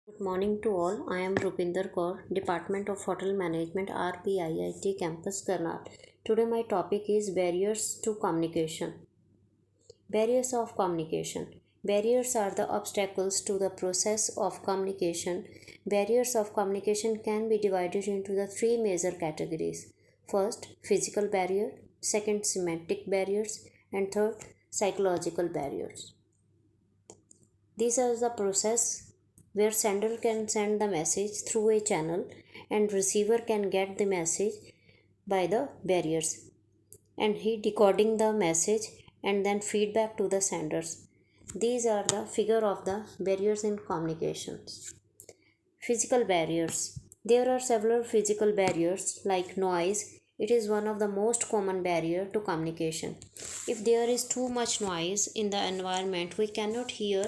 Good morning to all. I am Rupinder Kaur, Department of Hotel Management, RPIIT Campus, Karnal. Today my topic is barriers to communication. Barriers of communication. Barriers are the obstacles to the process of communication. Barriers of communication can be divided into the three major categories. First, physical barrier, second, semantic barriers, and third, psychological barriers. These are the process where sender can send the message through a channel and receiver can get the message by the barriers, and he decoding the message and then feedback to the senders. These are the figure of the barriers in communications. Physical barriers. There are several physical barriers like noise. It is one of the most common barrier to communication. If there is too much noise in the environment, we cannot hear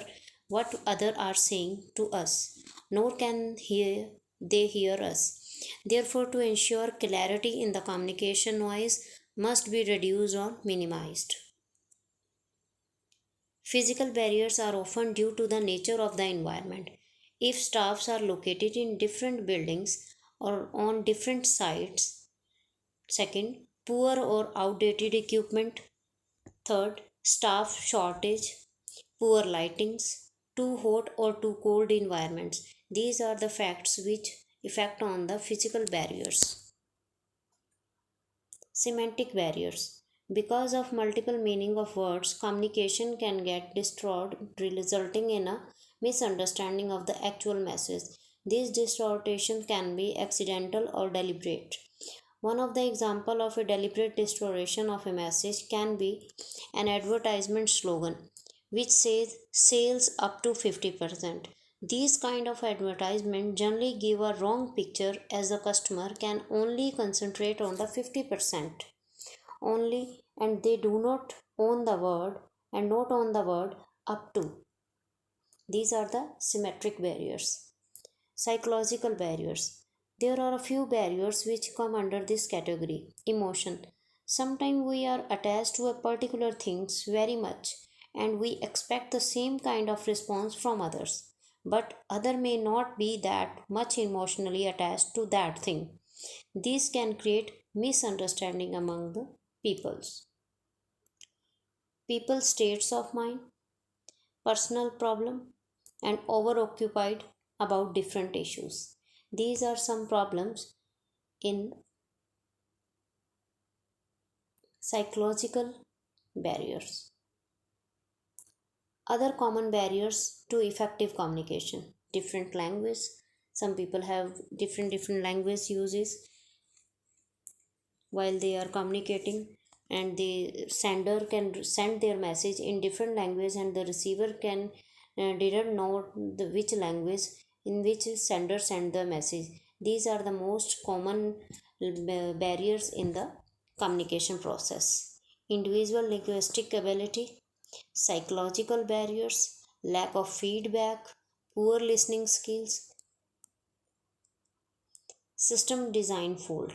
what others are saying to us, nor can they hear us. Therefore, to ensure clarity in the communication, noise must be reduced or minimized. Physical barriers are often due to the nature of the environment. If staffs are located in different buildings or on different sites, second, poor or outdated equipment, third, staff shortage, poor lightings, too hot or too cold environments. These are the facts which affect on the physical barriers. Semantic barriers. Because of multiple meaning of words, communication can get distorted, resulting in a misunderstanding of the actual message. These distortions can be accidental or deliberate. One of the example of a deliberate distortion of a message can be an advertisement slogan which says sales up to 50%. These kind of advertisement generally give a wrong picture as the customer can only concentrate on the 50% only, and they do not own the word and not on the word up to. These are the symmetric barriers. Psychological barriers. There are a few barriers which come under this category. Emotion. Sometimes we are attached to a particular things very much and we expect the same kind of response from others. But other may not be that much emotionally attached to that thing. These can create misunderstanding among the peoples. People's states of mind, personal problem, and overoccupied about different issues. These are some problems in psychological barriers. Other common barriers to effective communication. Different language. Some people have different language uses while they are communicating, and the sender can send their message in different language and the receiver can didn't know which language in which sender send the message. These are the most common barriers in the communication process. Individual linguistic ability, psychological barriers, lack of feedback, poor listening skills. System design fault.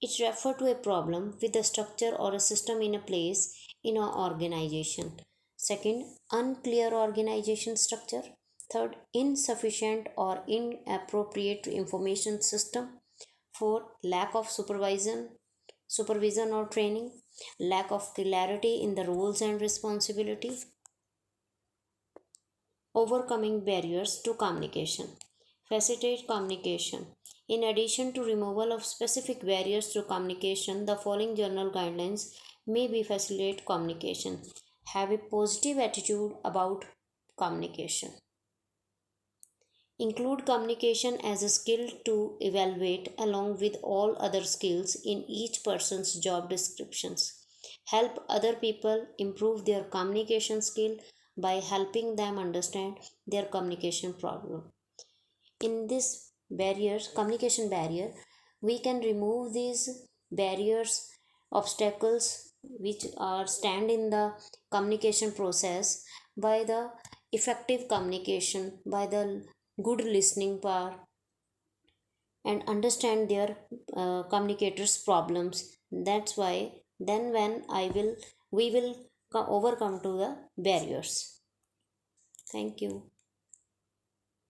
It refers to a problem with a structure or a system in a place in an organization. Second, unclear organization structure. Third, insufficient or inappropriate information system. Fourth, lack of supervision or training. Lack of clarity in the roles and responsibility. Overcoming barriers to communication. Facilitate communication. In addition to removal of specific barriers to communication, the following general guidelines may be facilitate communication. Have a positive attitude about communication. Include communication as a skill to evaluate along with all other skills in each person's job descriptions. Help other people improve their communication skill by helping them understand their communication problem. In this communication barrier, we can remove these barriers, obstacles which are stand in the communication process by the effective communication, by the good listening power, and understand their communicators problems. That's why then when I will we will overcome to the barriers. Thank you.